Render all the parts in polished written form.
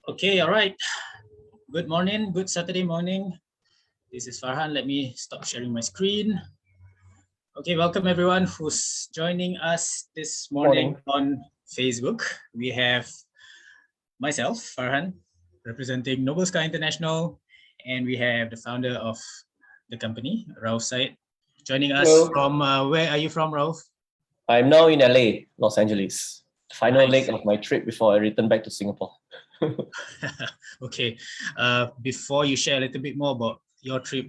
Okay, all right. Good morning, good Saturday morning. This is Farhan. Let me stop sharing my screen. Okay, welcome everyone who's joining us this morning on Facebook. We have myself, Farhan, representing Noble Sky International, and we have the founder of the company, Rauf Said, joining us Hello. from, where are you from, Rauf? I'm now in LA, Los Angeles. Final Nice. leg of my trip before I return back to Singapore. Okay, before you share a little bit more about your trip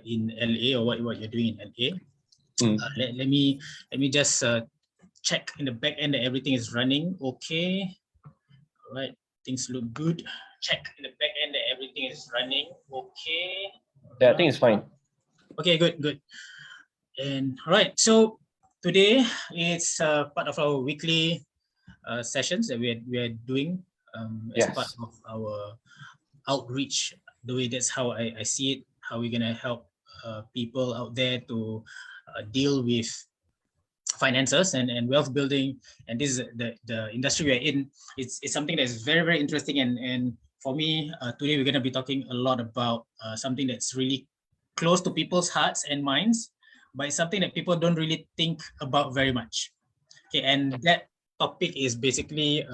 in LA or what you're doing in LA, let me just check in the back end that everything is running okay. All right, things look good. Check in the back end that everything is running okay. Yeah, I think it's fine. Okay, good. And all right, so today it's part of our weekly sessions that we are doing as part of our outreach. The way that's how I see it. How we're gonna help people out there to deal with finances and wealth building. And this is the industry we're in. It's something that's very interesting, and for me today we're going to be talking a lot about something that's really close to people's hearts and minds, but it's something that people don't really think about very much. Okay, and that topic is basically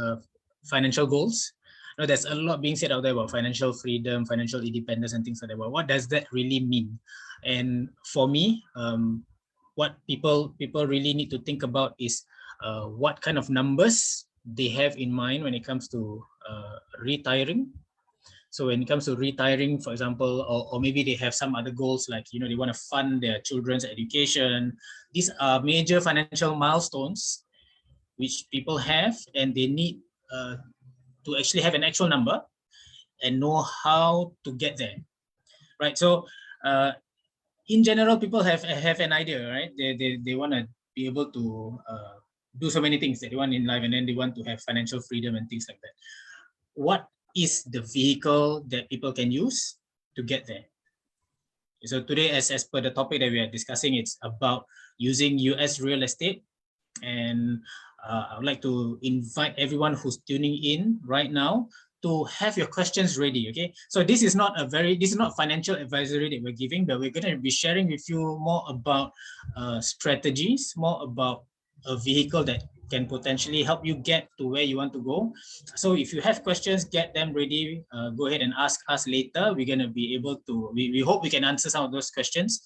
financial goals. There's a lot being said out there about financial freedom, financial independence, and things like that. But what does that really mean? And for me, what people really need to think about is what kind of numbers they have in mind when it comes to retiring. So when it comes to retiring, for example, or maybe they have some other goals, like they want to fund their children's education. These are major financial milestones which people have, and they need to actually have an actual number and know how to get there, right? So in general, people have an idea, right? They want to be able to do so many things that they want in life, and then they want to have financial freedom and things like that. What is the vehicle that people can use to get there? So today, as per the topic that we are discussing, it's about using US real estate. And I would like to invite everyone who's tuning in right now to have your questions ready. Okay, so this is not financial advisory that we're giving, but we're going to be sharing with you more about strategies, more about a vehicle that can potentially help you get to where you want to go. So if you have questions, get them ready. Go ahead and ask us later. We're going to be able to, we hope we can answer some of those questions.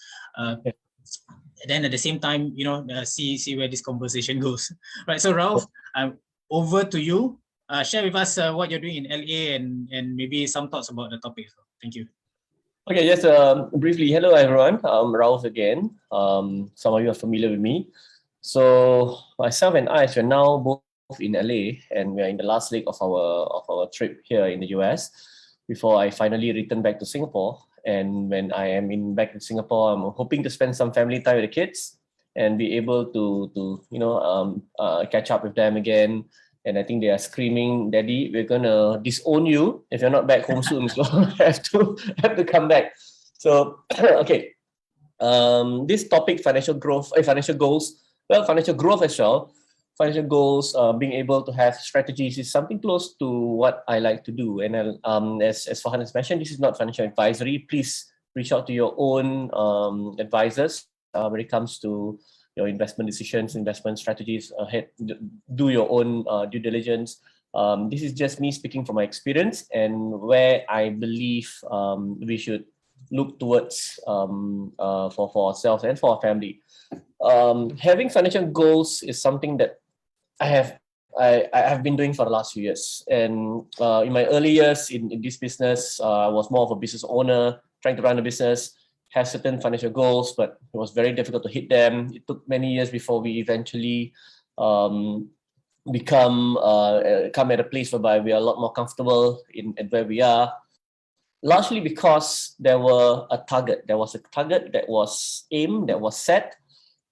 Then at the same time, see where this conversation goes. Right. So Rauf, over to you. Share with us what you're doing in LA and maybe some thoughts about the topic. Thank you. Okay, just briefly, hello everyone. I'm Rauf again. Some of you are familiar with me. So myself and I are now both in LA, and we are in the last leg of our trip here in the US before I finally return back to Singapore. And when I am back in Singapore, I'm hoping to spend some family time with the kids and be able to catch up with them again. And I think they are screaming, "Daddy, we're gonna disown you if you're not back home soon." So have to come back. So okay, this topic, financial growth, financial goals. Well, financial growth as well. Financial goals, being able to have strategies is something close to what I like to do. And as Farhan has mentioned, this is not financial advisory. Please reach out to your own advisors when it comes to your investment decisions, investment strategies. Do your own due diligence. This is just me speaking from my experience and where I believe we should look towards for ourselves and for our family. Having financial goals is something that I have been doing for the last few years. And in my early years in this business, I was more of a business owner, trying to run a business, have certain financial goals, but it was very difficult to hit them. It took many years before we eventually come at a place whereby we are a lot more comfortable at where we are. Largely because there was a target that was aimed, that was set,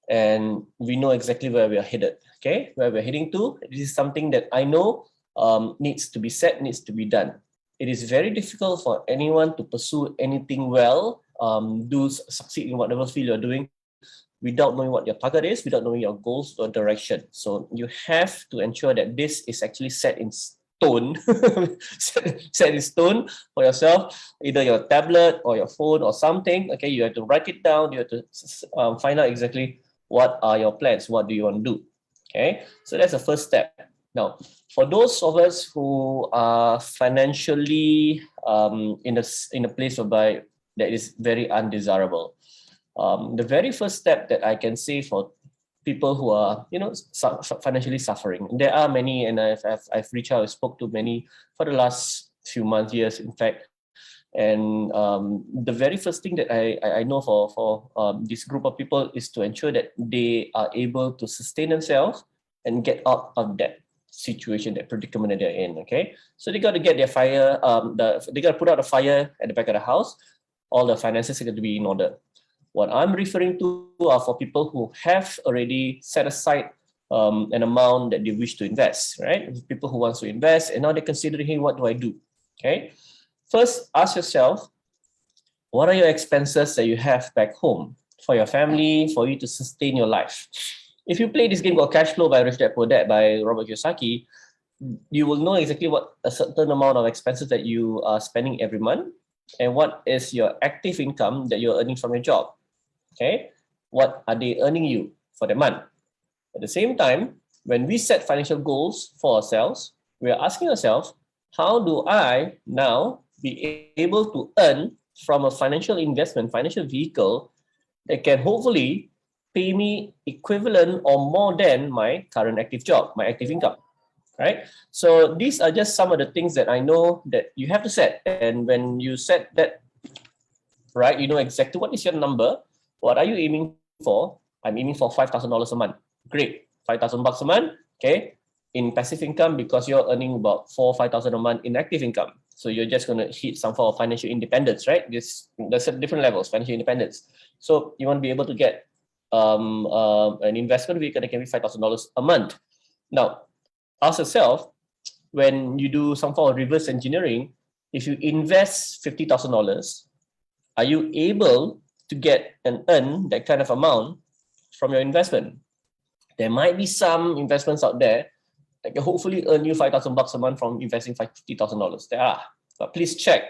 and we know exactly where we are headed. Okay, where we're heading to. This is something that I know needs to be set, needs to be done. It is very difficult for anyone to pursue anything well, succeed in whatever field you're doing, without knowing what your target is, without knowing your goals or direction. So you have to ensure that this is actually set stone, set in stone for yourself, either your tablet or your phone or something. Okay, you have to write it down. You have to find out exactly what are your plans. What do you want to do? Okay, so that's the first step. Now, for those of us who are financially in a place whereby that is very undesirable, the very first step that I can say for people who are, financially suffering, there are many, and I've reached out, I spoke to many for the last few months, years, in fact. And the very first thing that I know for this group of people is to ensure that they are able to sustain themselves and get out of that situation, that predicament that they're in. Okay, so they got to get their fire, they got to put out a fire at the back of the house. All the finances are going to be in order. What I'm referring to are for people who have already set aside an amount that they wish to invest, right? People who want to invest, and now they're considering, hey, what do I do? Okay, first ask yourself, what are your expenses that you have back home for your family, for you to sustain your life? If you play this game called Cash Flow by Rich Dad Poor Dad by Robert Kiyosaki, you will know exactly what a certain amount of expenses that you are spending every month, and what is your active income that you're earning from your job. Okay, what are they earning you for the month? At the same time, when we set financial goals for ourselves, we are asking ourselves, how do I now be able to earn from a financial investment, financial vehicle that can hopefully pay me equivalent or more than my current active job, my active income, right? So these are just some of the things that I know that you have to set. And when you set that, right, you know exactly what is your number. What are you aiming for? I'm aiming for $5,000 a month. Great, $5,000 a month. Okay, in passive income, because you're earning about $4,000 or $5,000 a month in active income. So you're just going to hit some form of financial independence, right? There's different levels, financial independence. So you want to be able to get an investment vehicle that can be $5,000 a month. Now, ask yourself, when you do some form of reverse engineering, if you invest $50,000, are you able to get and earn that kind of amount from your investment? There might be some investments out there that can hopefully earn you $5,000 a month from investing $50,000. There are, but please check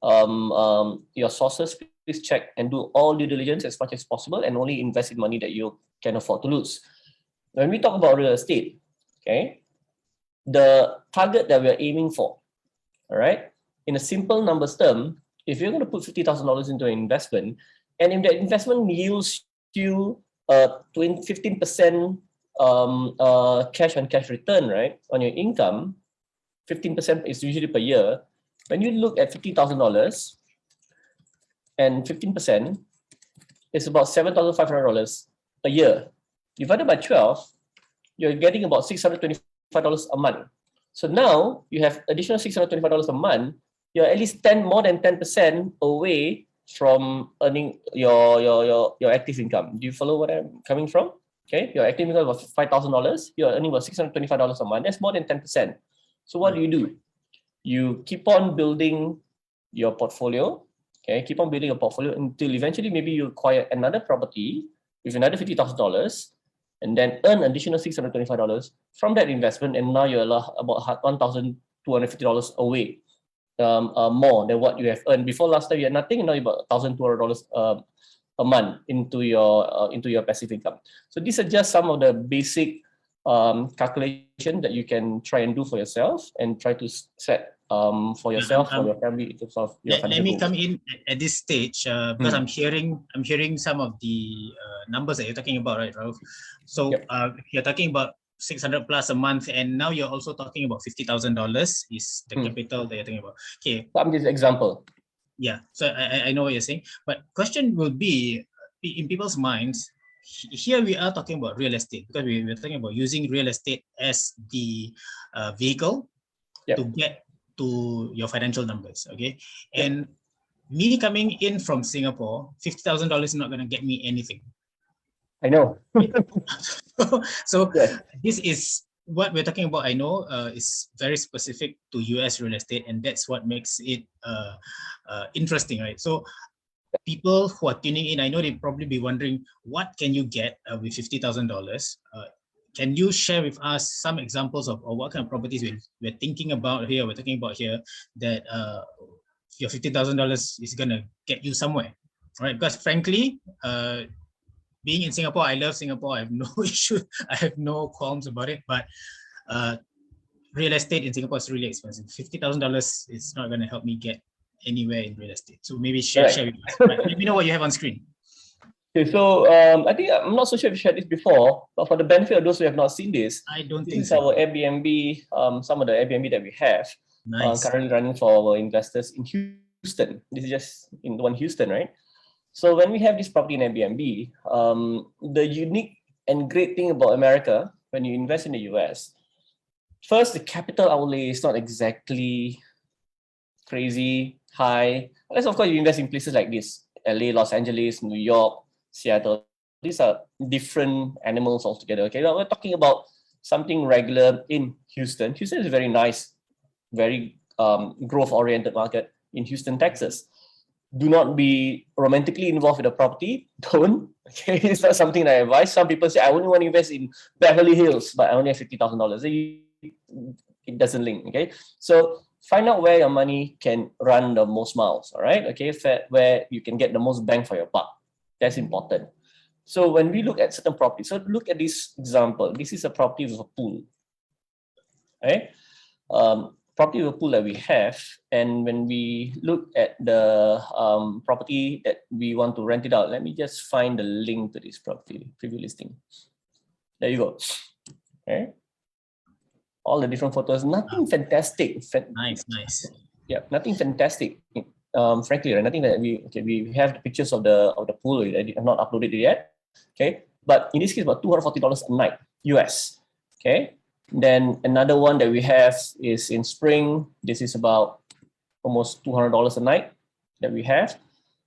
your sources. Please check and do all due diligence as much as possible, and only invest in money that you can afford to lose. When we talk about real estate, okay, the target that we are aiming for, all right, in a simple numbers term, if you're going to put $50,000 into an investment, and if that investment yields you 15% cash on cash return, right, on your income, 15% is usually per year. When you look at $50,000 and 15% is about $7,500 a year. Divided by 12, you're getting about $625 a month. So now you have additional $625 a month. You're at least more than 10% away from earning your active income. Do you follow what I'm coming from? Okay, your active income was $5,000. You're earning about $625 a month. That's more than 10%. So what do? You keep on building your portfolio. Okay, keep on building a portfolio until eventually maybe you acquire another property with another $50,000, and then earn additional $625 from that investment, and now you're about $1,250 away more than what you have earned before. Last time you had nothing, and now you're about $1,200 a month into your passive income. So these are just some of the basic calculation that you can try and do for yourself, and try to set for yourself, for your family, in terms of your let me come in at this stage because I'm hearing some of the numbers that you're talking about, right, Rauf? So you're talking about 600 plus a month, and now you're also talking about $50,000 is the capital that you're talking about. Okay, I'm just example. Yeah, so I know what you're saying, but question will be in people's minds. Here we are talking about real estate, because we're talking about using real estate as the vehicle to get to your financial numbers. Okay, and me coming in from Singapore, $50,000 is not going to get me anything. I know. So this is what we're talking about. I know is very specific to US real estate, and that's what makes it interesting, right? So people who are tuning in, I know they probably be wondering, what can you get with $50,000? can you share with us some examples of what kind of properties we're thinking about here, we're talking about here, that your $50,000 is gonna get you somewhere, right? Because frankly, being in Singapore, I love Singapore. I have no issue. I have no qualms about it. But real estate in Singapore is really expensive. $50,000 is not gonna help me get anywhere in real estate. So maybe share with us. Right? Let me know what you have on screen. Okay, so I think I'm not so sure if you shared this before, but for the benefit of those who have not seen this, I don't this think is so. our Airbnb, some of the Airbnb that we have currently running for our investors in Houston. This is just in the one Houston, right? So when we have this property in Airbnb, the unique and great thing about America, when you invest in the US, first, the capital outlay is not exactly crazy high. Unless, of course, you invest in places like this, LA, Los Angeles, New York, Seattle. These are different animals altogether. Okay, now we're talking about something regular in Houston. Houston is a very nice, very growth-oriented market in Houston, Texas. Do not be romantically involved with a property. Don't. Okay, it's not something that I advise. Some people say, I only want to invest in Beverly Hills, but I only have $50,000. It doesn't link. Okay, so find out where your money can run the most miles. All right. Okay, where you can get the most bang for your buck. That's important. So when we look at certain properties, so look at this example. This is a property with a pool. Okay. Property with a pool that we have, and when we look at the property that we want to rent it out, let me just find the link to this property preview listing. There you go. Okay, all the different photos. Nothing fantastic. Nice. Yeah, nothing fantastic. Frankly, right? Nothing that we have the pictures of the pool. I have not uploaded it yet. Okay, but in this case, about $240 a night US. Okay. Then another one that we have is in Spring. This is about almost $200 a night that we have.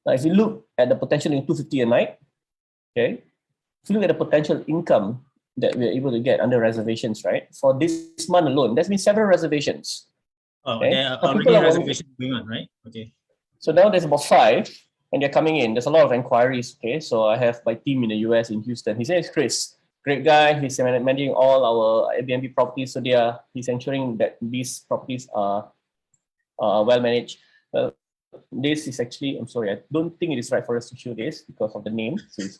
Now, if you look at the potential in $250 a night, okay, if you look at the potential income that we're able to get under reservations, right? For this month alone, there's been several reservations. Oh, okay? There are already reservations going on, right? Okay. So now there's about 5, and they're coming in. There's a lot of inquiries. Okay, so I have my team in the US in Houston. His name is Chris. Great guy. He's managing all our Airbnb properties. So he's ensuring that these properties are well managed. This is actually, I'm sorry, I don't think it is right for us to show this because of the name. So it's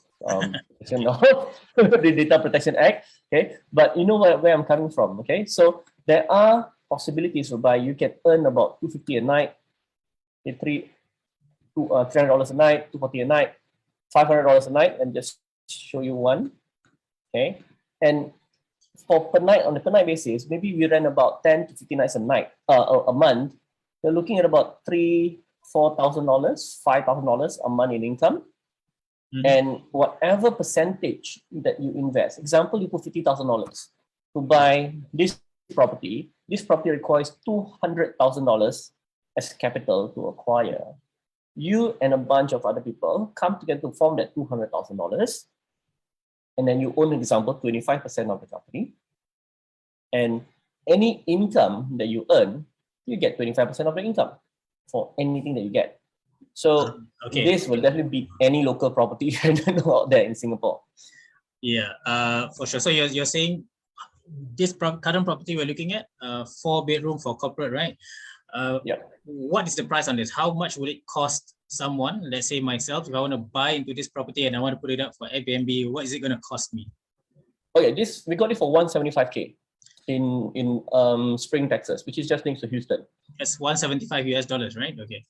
the Data Protection Act. Okay, but you know where I'm coming from. Okay, so there are possibilities whereby you can earn about $250 a night, $300 a night, $240 a night, $500 a night, and just show you one. Okay, and for per night, on a per night basis, maybe we rent about 10 to 50 nights a night, a month. You're looking at about $4,000, $5,000 a month in income. Mm-hmm. And whatever percentage that you invest, example, you put $50,000 to buy this property requires $200,000 as capital to acquire. You and a bunch of other people come together to form that $200,000. And then you own, example, 25% of the company. And any income that you earn, you get 25% of the income for anything that you get. So this will definitely beat any local property out there in Singapore. Yeah, for sure. So you're saying this current property we're looking at, 4-bedroom for corporate, right? What is the price on this? How much would it cost someone, let's say myself, if I want to buy into this property and I want to put it up for Airbnb, what is it going to cost me? Okay, we got it for $175K in Spring, Texas, which is just next to Houston. That's $175, right? Okay.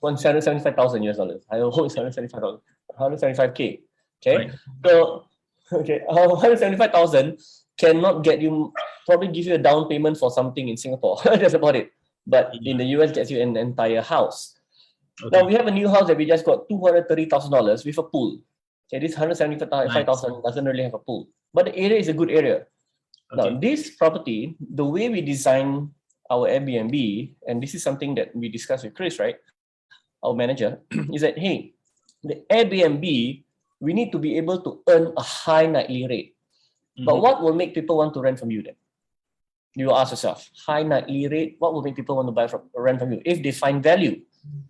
$175,000. I hope it's $175. $175K. Okay. Right. So $175,000 cannot probably give you a down payment for something in Singapore. That's about it. But in the US, gets you an entire house. Okay. Now we have a new house that we just got $230,000 with a pool. Okay, this $175,000 doesn't really have a pool, but the area is a good area. Okay. Now this property, the way we design our Airbnb, and this is something that we discussed with Chris, right, our manager, is that hey, the Airbnb, we need to be able to earn a high nightly rate. Mm-hmm. But what will make people want to rent from you then? You ask yourself, high nightly rate, what will make people want to rent from you? If they find value,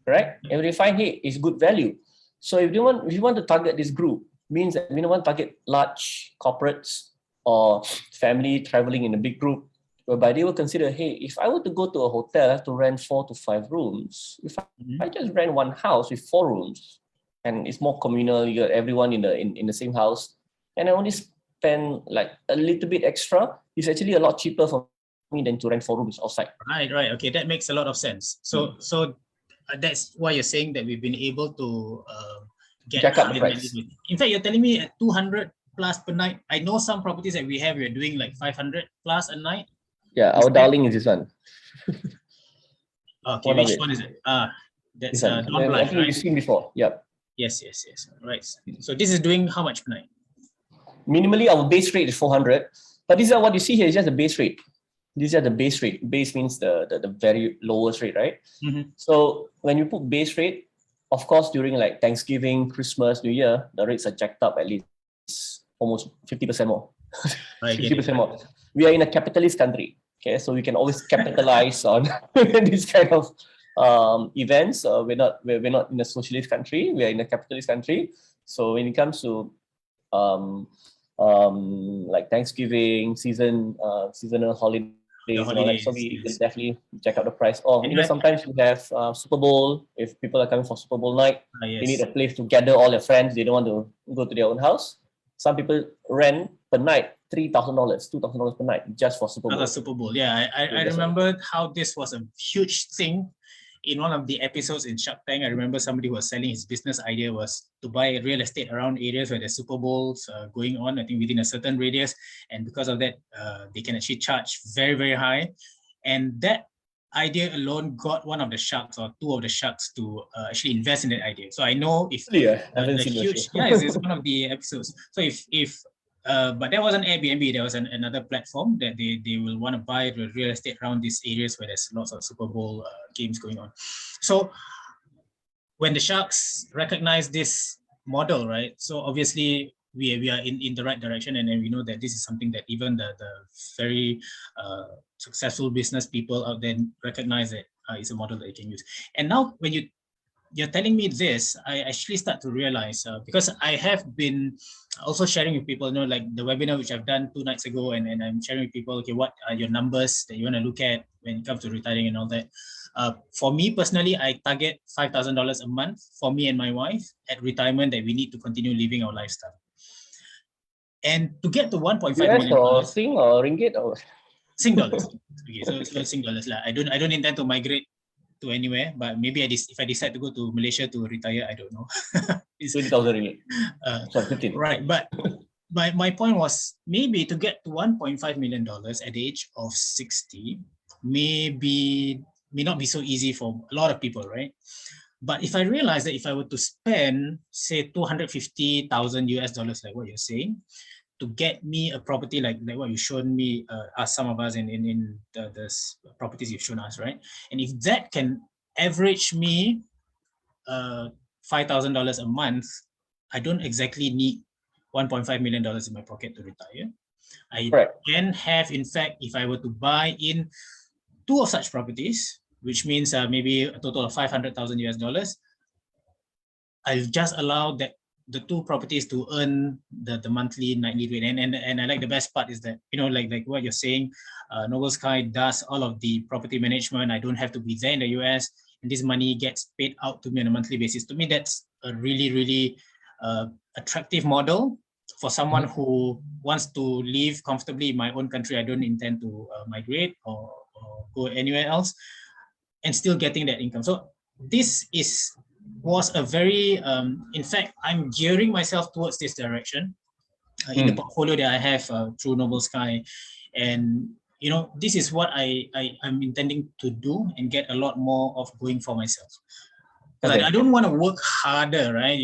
correct? If they find, hey, it's good value. So if you want to target this group, means that we don't want to target large corporates, or family traveling in a big group, whereby they will consider, hey, if I were to go to a hotel, I have to rent 4 to 5 rooms. If I just rent one house with 4 rooms, and it's more communal, you got everyone in the same house, and I only spend like a little bit extra, it's actually a lot cheaper for me than to rent 4 rooms outside. Right. Okay, that makes a lot of sense. So that's why you're saying that we've been able to get Jack up the price. In fact, you're telling me at 200 plus per night. I know some properties that we're doing like 500 plus a night. Yeah, our darling is this one. Okay, which one is it? That's Dawn Blush, I think you've seen before. Yep. Yes. Right. So this is doing how much per night? Minimally, our base rate is 400, but this is what you see here is just the base rate. These are the base rate. Base means the very lowest rate, right? So when you put base rate, of course, during like Thanksgiving, Christmas, New Year, the rates are jacked up at least almost 50% more. 50% more. We are in a capitalist country, okay? So we can always capitalize on this kind of events. We're not in a socialist country. We are in a capitalist country. So when it comes to like Thanksgiving seasonal holidays, so we can definitely check out the price. Or sometimes we have Super Bowl. If people are coming for Super Bowl night, they need a place to gather all their friends. They don't want to go to their own house. Some people rent per night $3,000, $2,000 per night just for Super Bowl. Super Bowl, yeah. I remember how this was a huge thing. In one of the episodes in Shark Tank, I remember somebody who was selling his business idea was to buy real estate around areas where there's Super Bowls going on, I think within a certain radius. And because of that, they can actually charge very, very high. And that idea alone got one of the sharks or two of the sharks to actually invest in that idea. So I know if it's one of the episodes. So if but that wasn't Airbnb, there was another platform that they will want to buy the real estate around these areas where there's lots of Super Bowl games going on. So when the sharks recognize this model, right? So obviously we are in the right direction, and then we know that this is something that even the very successful business people out there recognize that it's a model that you can use. And now when you're telling me this, I actually start to realize, because I have been also sharing with people, like the webinar which I've done 2 nights ago, and I'm sharing with people, okay, what are your numbers that you want to look at when it comes to retiring and all that. For me personally, I target $5,000 a month for me and my wife at retirement that we need to continue living our lifestyle. And to get to 1.5 million or Sing or Ringgit or Sing dollars. Okay, so Sing dollars. I don't intend to migrate to anywhere, but maybe if I decide to go to Malaysia to retire, I don't know. It's 20,000 ringgit. Sorry, 15. Right, but my point was maybe to get to $1.5 million at the age of 60 may not be so easy for a lot of people, right? But if I realize that if I were to spend, say, $250,000 US, like what you're saying, to get me a property like what you've shown me, some of us in the properties you've shown us, right? And if that can average me $5,000 a month, I don't exactly need $1.5 million in my pocket to retire. I can have, in fact, if I were to buy in 2 of such properties, which means maybe a total of $500,000 US, I've just allowed that the 2 properties to earn the monthly, nightly rate. And I like the best part is that, like what you're saying, Noble Sky does all of the property management. I don't have to be there in the US, and this money gets paid out to me on a monthly basis. To me, that's a really, really attractive model for someone who wants to live comfortably in my own country. I don't intend to migrate or go anywhere else, and still getting that income. So this was a very, in fact, I'm gearing myself towards this direction in the portfolio that I have through Noble Sky. And, this is what I'm intending to do and get a lot more of going for myself. Because I don't want to work harder, right?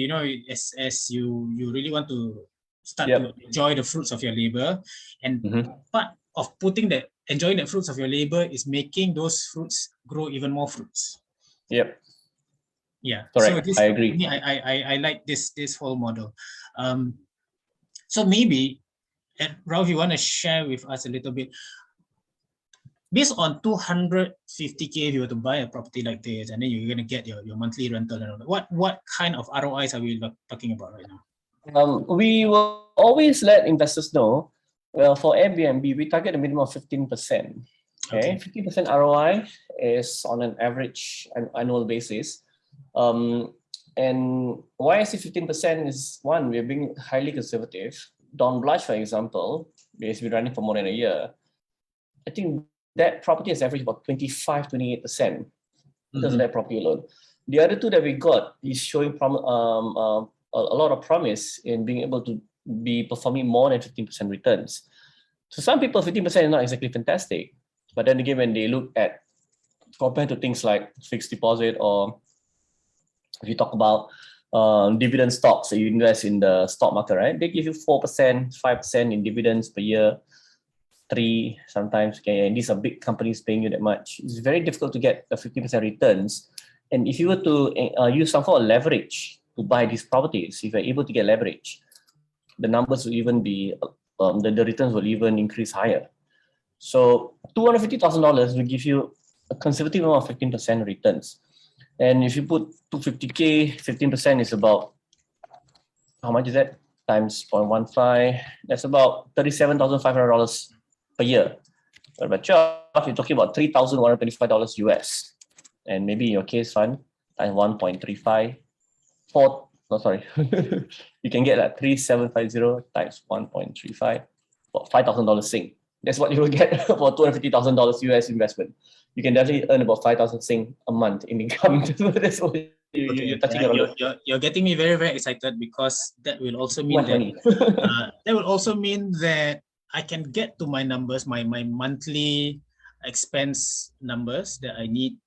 As you really want to start to enjoy the fruits of your labor. And part of enjoying the fruits of your labor is making those fruits grow even more fruits. Yep. Yeah, correct. So I agree. I like this whole model. So maybe, Ralph, you want to share with us a little bit, based on 250K, if you were to buy a property like this, and then you're going to get your monthly rental and all that, what kind of ROIs are we talking about right now? We will always let investors know Well, for Airbnb, we target a minimum of 15%. Okay, 15% ROI is on an average annual basis. And why I say 15% is one, we're being highly conservative. Don Blush, for example, has been running for more than a year. I think that property has averaged about 25, 28% because of that property alone. The other two that we got is showing a lot of promise in being able to be performing more than 15% returns. So some people, 15% is not exactly fantastic. But then again, when they look at, compared to things like fixed deposit, or if you talk about dividend stocks that you invest in the stock market, right? They give you 4%, 5% in dividends per year, 3% sometimes. Okay, and these are big companies paying you that much. It's very difficult to get a 15% returns. And if you were to use some form of leverage to buy these properties, if you're able to get leverage, the numbers will even be, the returns will even increase higher. So $250,000 will give you a conservative amount of 15% returns. And if you put 250K, 15% is about, how much is that? Times 0.15, that's about $37,500 per year. But about 12, you're talking about $3,125 US. And maybe in your case fund, times 1.35, you can get like 3,750 times 1.35, about $5,000 Sing. That's what you will get for $250,000 US investment. You can definitely earn about 5,000 Sing a month in income. That's what you're touching on. You're getting me very, very excited, because that will also mean that I can get to my numbers, my monthly expense numbers that I need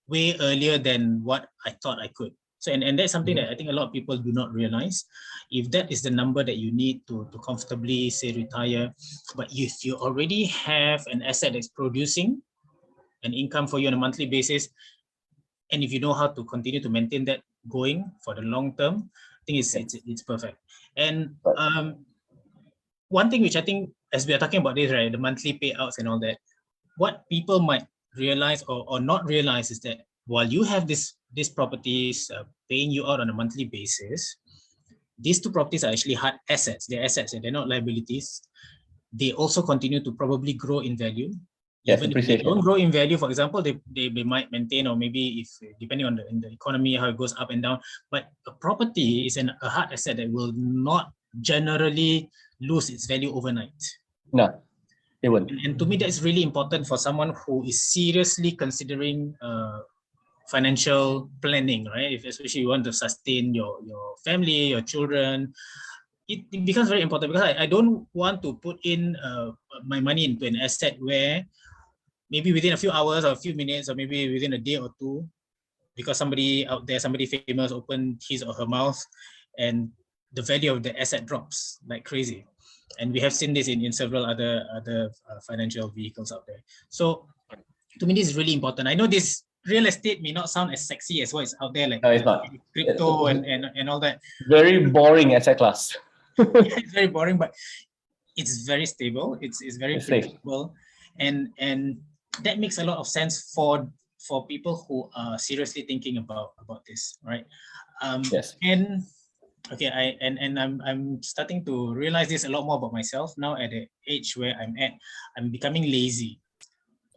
way earlier than what I thought I could. So, and that's something that I think a lot of people do not realize. If that is the number that you need to comfortably, say, retire, but if you already have an asset that's producing an income for you on a monthly basis, and if you know how to continue to maintain that going for the long term, I think it's perfect. And one thing which I think, as we are talking about this, right, the monthly payouts and all that, what people might realize or not realize is that while you have these properties paying you out on a monthly basis, these two properties are actually hard assets. They're assets and they're not liabilities. They also continue to probably grow in value. Yes, even if they don't grow in value, for example, they might maintain, or maybe if depending on the economy, how it goes up and down. But a property is a hard asset that will not generally lose its value overnight. No, it won't. And to me, that's really important for someone who is seriously considering financial planning, right? If especially you want to sustain your family, your children, it becomes very important, because I don't want to put in my money into an asset where maybe within a few hours or a few minutes, or maybe within a day or two, because somebody out there, somebody famous, opened his or her mouth, and the value of the asset drops like crazy. And we have seen this in several other financial vehicles out there. So to me, this is really important. I know this real estate may not sound as sexy as what is out there, like no, it's not. Crypto and all that. Very boring asset class. Yeah, it's very boring, but it's very stable. It's very predictable, and that makes a lot of sense for people who are seriously thinking about this, right? Yes. And okay, I'm starting to realize this a lot more about myself now at the age where I'm at. I'm becoming lazy.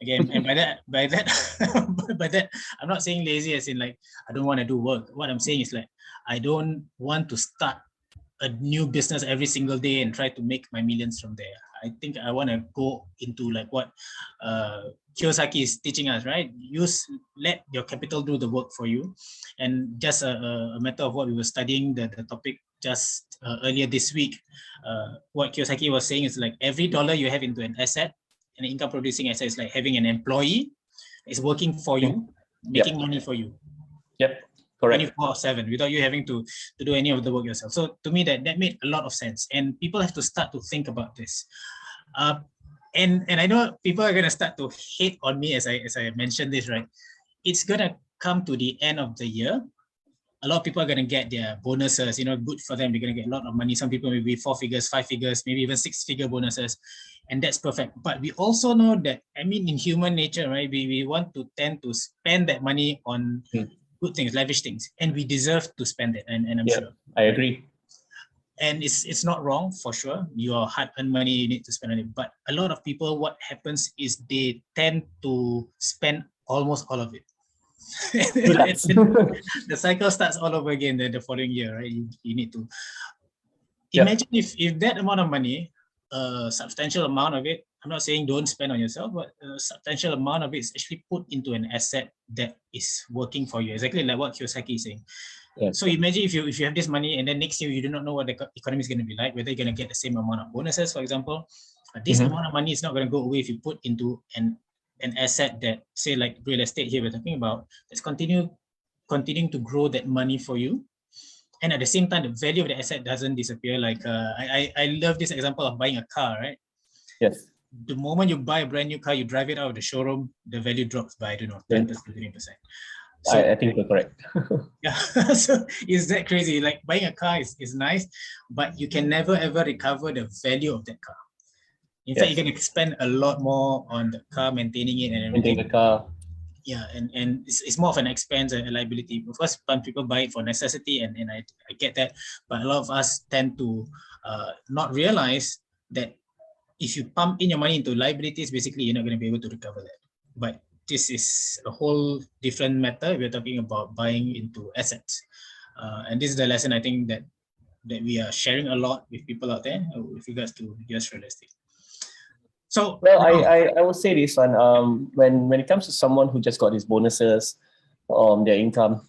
Again, and by that, I'm not saying lazy as in like I don't want to do work. What I'm saying is like I don't want to start a new business every single day and try to make my millions from there. I think I want to go into like what Kiyosaki is teaching us, right? Let your capital do the work for you. And just a matter of what we were studying, the topic just earlier this week, what Kiyosaki was saying is like every dollar you have into an asset, an income producing asset, is like having an employee is working for you, making money for you. Yep. Correct. 24/7 without you having to do any of the work yourself. So to me, that made a lot of sense, and people have to start to think about this. And I know people are gonna start to hate on me as I mentioned this, right? It's gonna come to the end of the year. A lot of people are gonna get their bonuses. Good for them. They're gonna get a lot of money. Some people maybe 4 figures, 5 figures, maybe even 6-figure bonuses, and that's perfect. But we also know that, in human nature, right? We want to tend to spend that money on good things, lavish things, and we deserve to spend it. And I'm sure. I agree. And it's not wrong for sure. Your hard-earned money, you need to spend on it. But a lot of people, what happens is they tend to spend almost all of it. The cycle starts all over again the following year, right? You need to imagine if that amount of money, a substantial amount of it, I'm not saying don't spend on yourself, but a substantial amount of it is actually put into an asset that is working for you. Exactly like what Kiyosaki is saying. So imagine if you have this money and then next year you do not know what the economy is going to be like, whether you're going to get the same amount of bonuses, for example. This amount of money is not going to go away if you put into an asset that, say, like real estate here we're talking about, that's continuing to grow that money for you. And at the same time, the value of the asset doesn't disappear. Like I love this example of buying a car, right? Yes. The moment you buy a brand new car, you drive it out of the showroom, the value drops by, I don't know, 10%, 15%. So, I think you're correct. Yeah, so is that crazy? Like buying a car is nice, but you can never ever recover the value of that car. In fact, you're going to spend a lot more on the car, maintaining it and everything. Maintaining the car. Yeah, and it's more of an expense and a liability. Of course, some people buy it for necessity, and I get that. But a lot of us tend to not realize that if you pump in your money into liabilities, basically you're not going to be able to recover that. But this is a whole different matter. We're talking about buying into assets. And this is the lesson I think that we are sharing a lot with people out there with regards to just real estate. So, well, I will say this one. When it comes to someone who just got his bonuses, their income,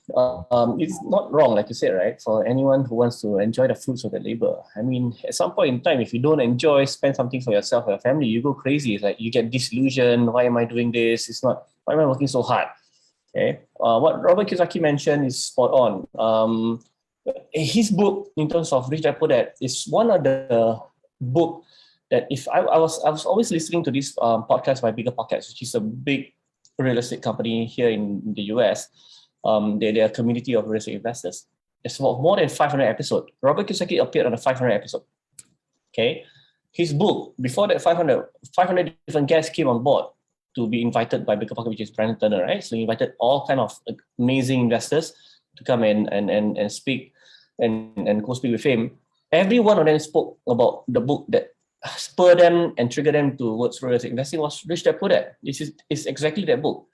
it's not wrong, like you said, right? For anyone who wants to enjoy the fruits of their labor. I mean, at some point in time, if you don't enjoy, spend something for yourself or your family, you go crazy. It's like you get disillusioned. Why am I doing this? It's not. Why am I working so hard? Okay. What Robert Kiyosaki mentioned is spot on. His book, in terms of Rich Dad Poor Dad, is one of the book that if I was always listening to this podcast by Bigger Pockets, which is a big real estate company here in the US. They're a community of real estate investors. It's more than 500 episodes. Robert Kiyosaki appeared on the 500 episode. Okay, his book, before that 500 different guests came on board to be invited by Bigger Pockets, which is Brandon Turner, right? So he invited all kind of amazing investors to come and speak and co-speak with him. Every one of them spoke about the book that spur them and trigger them towards real estate investing was Rich Dad Poor Dad. This is exactly that book.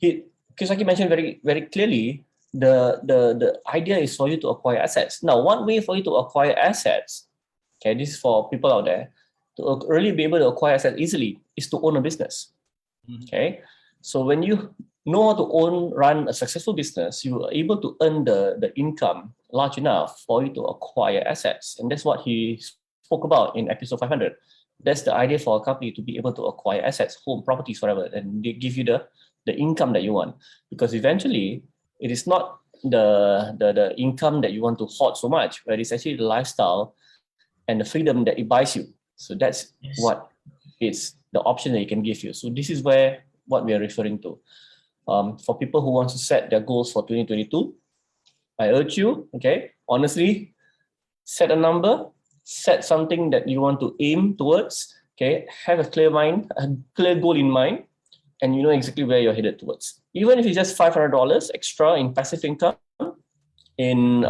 Kiyosaki mentioned very, very clearly the idea is for you to acquire assets. Now, one way for you to acquire assets, okay, this is for people out there, to really be able to acquire assets easily is to own a business. Okay, so when you know how to run a successful business, you are able to earn the income large enough for you to acquire assets, and that's what he spoke about in episode 500. That's the idea for a company to be able to acquire assets, home, properties, whatever, and they give you the income that you want. Because eventually, it is not the income that you want to hoard so much, but it's actually the lifestyle and the freedom that it buys you. So that's what it's the option that it can give you. So this is what we are referring to. For people who want to set their goals for 2022, I urge you, okay, honestly, set a number, set something that you want to aim towards, okay, have a clear mind, a clear goal in mind, and you know exactly where you're headed towards. Even if it's just $500 extra in passive income, in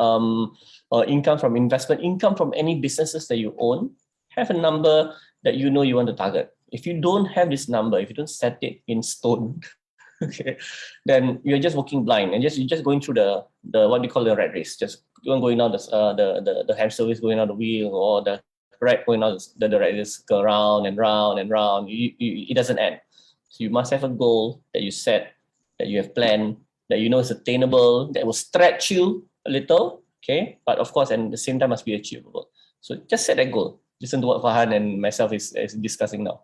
income from investment, income from any businesses that you own, have a number that you know you want to target. If you don't have this number, if you don't set it in stone, okay, then you're just walking blind and you're just going through the what do you call the rat race, just going down the hamster wheel, going down the wheel, or the rat going down the rat race, go round and round and round. It doesn't end. So you must have a goal that you set, that you have planned, that you know is attainable, that will stretch you a little, okay, but of course, and at the same time must be achievable. So just set that goal. Listen to what Farhan and myself is discussing now.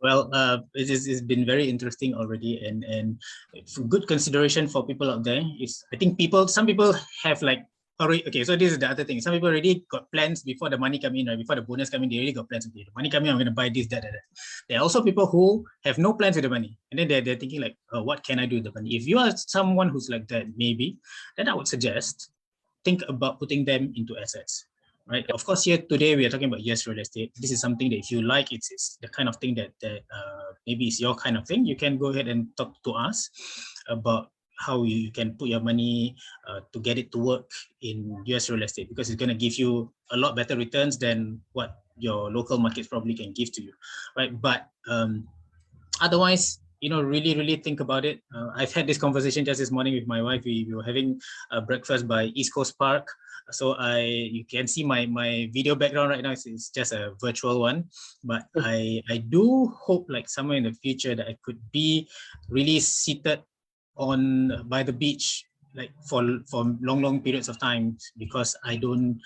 Well, it's been very interesting already, and for good consideration for people out there is, I think some people have like already, okay, so this is the other thing. Some people already got plans before the money come in, right? Before the bonus come in, they already got plans. Okay, the money coming, I'm going to buy this, that. There are also people who have no plans with the money, and then they're thinking like, oh, what can I do with the money? If you are someone who's like that, maybe, then I would suggest think about putting them into assets. Right. Of course, here today we are talking about real estate. This is something that if you like, it's the kind of thing that maybe is your kind of thing. You can go ahead and talk to us about how you can put your money to get it to work in US real estate, because it's going to give you a lot better returns than what your local markets probably can give to you, right? But otherwise, really think about it. I've had this conversation just this morning with my wife. We were having breakfast by East Coast Park. So you can see my video background right now. It's just a virtual one, but I do hope like somewhere in the future that I could be really seated by the beach like for long periods of time, because I can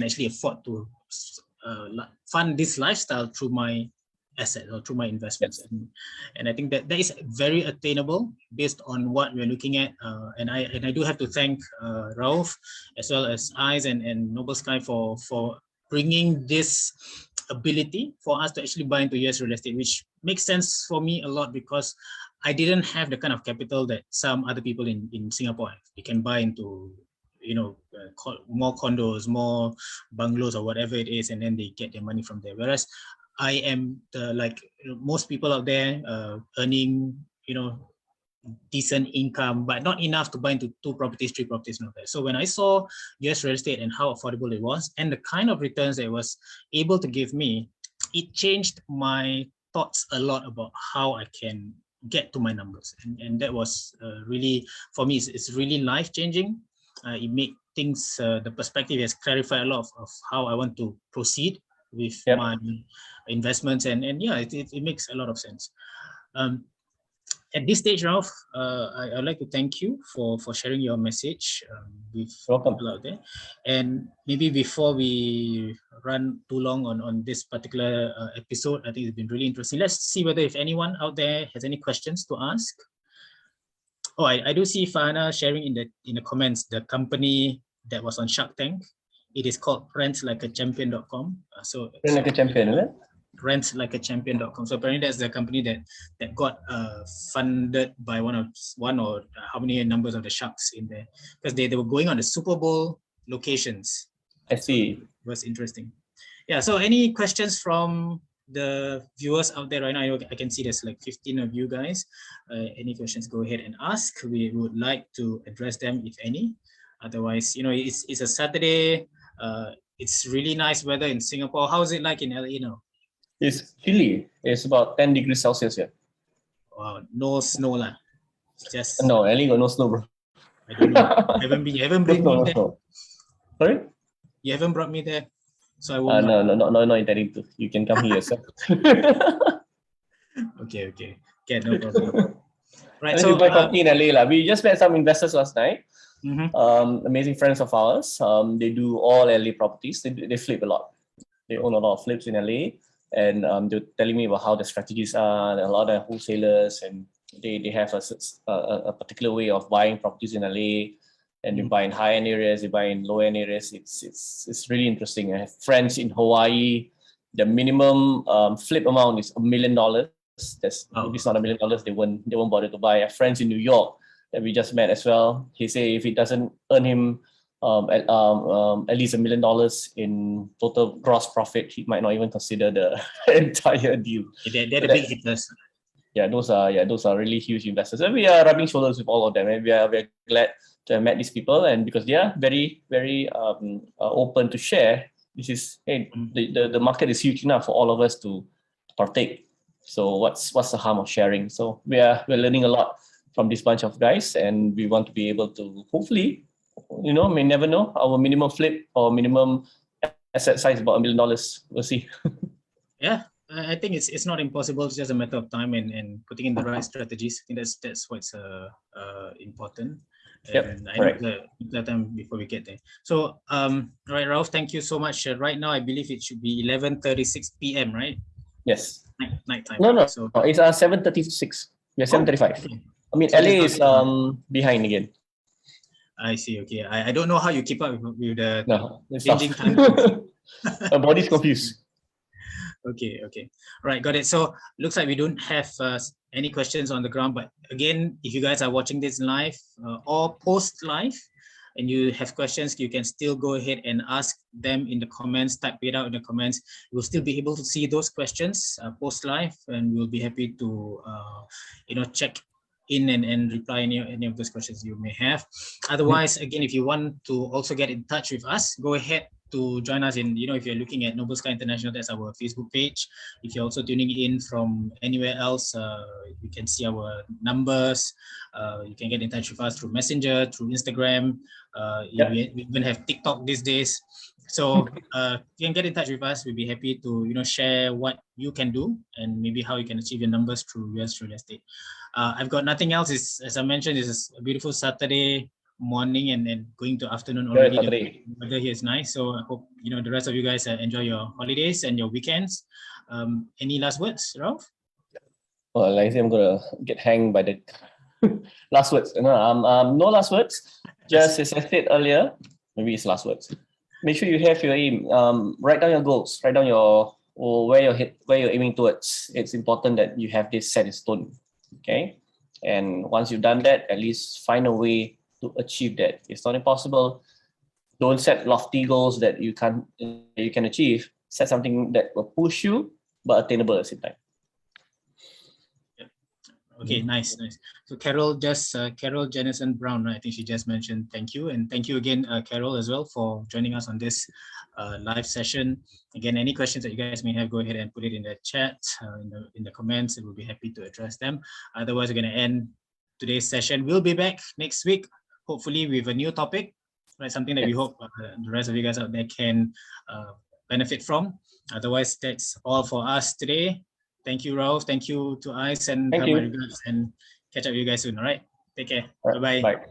actually afford to fund this lifestyle through my asset or through my investments. Yes. And I think that is very attainable based on what we're looking at. And I do have to thank Rauf as well as Eyes and Noble Sky for bringing this ability for us to actually buy into US real estate, which makes sense for me a lot, because I didn't have the kind of capital that some other people in Singapore have. They can buy into more condos, more bungalows or whatever it is, and then they get their money from there. Whereas I am most people out there earning decent income, but not enough to buy into 2 properties, 3 properties, not there. So when I saw US real estate and how affordable it was and the kind of returns that it was able to give me, it changed my thoughts a lot about how I can get to my numbers. And that was really, for me, it's really life-changing. It made things, the perspective has clarified a lot of how I want to proceed with my investments, and yeah, it makes a lot of sense. At this stage, Ralph, I'd like to thank you for sharing your message with people out there. And maybe before we run too long on this particular episode, I think it's been really interesting. Let's see whether if anyone out there has any questions to ask. Oh, I do see Fahana sharing in the comments the company that was on Shark Tank. It is called rentlikeachampion.com. So Rent Like a Champion, is it? rentlikeachampion.com. So apparently that's the company that got funded by one or how many numbers of the sharks in there, because they were going on the Super Bowl locations. I see. So it was interesting. Yeah. So any questions from the viewers out there right now? I can see there's like 15 of you guys. Any questions, go ahead and ask. We would like to address them if any. Otherwise, it's a Saturday. It's really nice weather in Singapore. How is it like in LA now? It's chilly. It's about 10 degrees Celsius here. Wow, no snow lah. Just no, LA got no snow, bro. I don't know. You haven't brought me there. Sorry? You haven't brought me there, so I won't. No, intending to. You can come here yourself. Okay, no problem. Right, so buy property in LA lah. We just met some investors last night. Amazing friends of ours. They do all LA properties. They flip a lot. They own a lot of flips in LA, and they're telling me about how the strategies are. There are a lot of wholesalers, and they have a particular way of buying properties in LA, and they buy in high-end areas, they buy in low-end areas. It's really interesting. I have friends in Hawaii. The minimum flip amount is $1 million. If it's not $1 million, they won't bother to buy. I have friends in New York that we just met as well. He say if it doesn't earn him at least $1 million in total gross profit, he might not even consider the entire deal. They're the big hitters. Yeah, those are really huge investors, and we are rubbing shoulders with all of them. And we are glad to have met these people, and because they are very, very open to share. This is the market is huge enough for all of us to partake. So what's the harm of sharing? So we're learning a lot from this bunch of guys, and we want to be able to hopefully, may never know, our minimum flip or minimum asset size is about $1 million. We'll see. Yeah, I think it's not impossible. It's just a matter of time and putting in the right strategies. I think that's what's important. And I know the time before we get there. So, right, Ralph, thank you so much. Right now, I believe it should be 11:36 p.m. Right? Yes. Night time. No. So it's 7:36. Yeah, 7:35. Okay. I mean, so LA is behind again. I see. Okay. I don't know how you keep up with the changing time. My body's confused. Okay. Right. Got it. So looks like we don't have any questions on the ground. But again, if you guys are watching this live or post live and you have questions, you can still go ahead and ask them in the comments, type it out in the comments. We'll still be able to see those questions post live, and we'll be happy to check in and reply any of those questions you may have. Otherwise, again, if you want to also get in touch with us, go ahead to join us in, if you're looking at Noble Sky International, that's our Facebook page. If you're also tuning in from anywhere else, you can see our numbers. You can get in touch with us through Messenger, through Instagram. We even have TikTok these days. So you can get in touch with us. We'll be happy to share what you can do and maybe how you can achieve your numbers through US real estate. I've got nothing else. As I mentioned, it's a beautiful Saturday morning and going to afternoon already. The weather here is nice. So I hope the rest of you guys enjoy your holidays and your weekends. Any last words, Ralph? Well, I think I'm gonna get hanged by the last words. No last words. Just as I said earlier, maybe it's last words. Make sure you have your aim. Write down your goals. Write down where you're aiming towards. It's important that you have this set in stone. Okay, and once you've done that, at least find a way to achieve that. If it's not impossible, don't set lofty goals that you can achieve. Set something that will push you but attainable at the same time. Okay, nice. So Carol Jennison Brown, I think she just mentioned thank you, and thank you again, Carol, as well, for joining us on this live session. Again, any questions that you guys may have, go ahead and put it in the chat, in the comments, and we'll be happy to address them. Otherwise, we're going to end today's session. We'll be back next week, hopefully with a new topic, right? Something that we hope the rest of you guys out there can benefit from. Otherwise, that's all for us today. Thank you, Ralph. Thank you to Ice, and my regards, and catch up with you guys soon. All right. Take care. Bye-bye. Bye.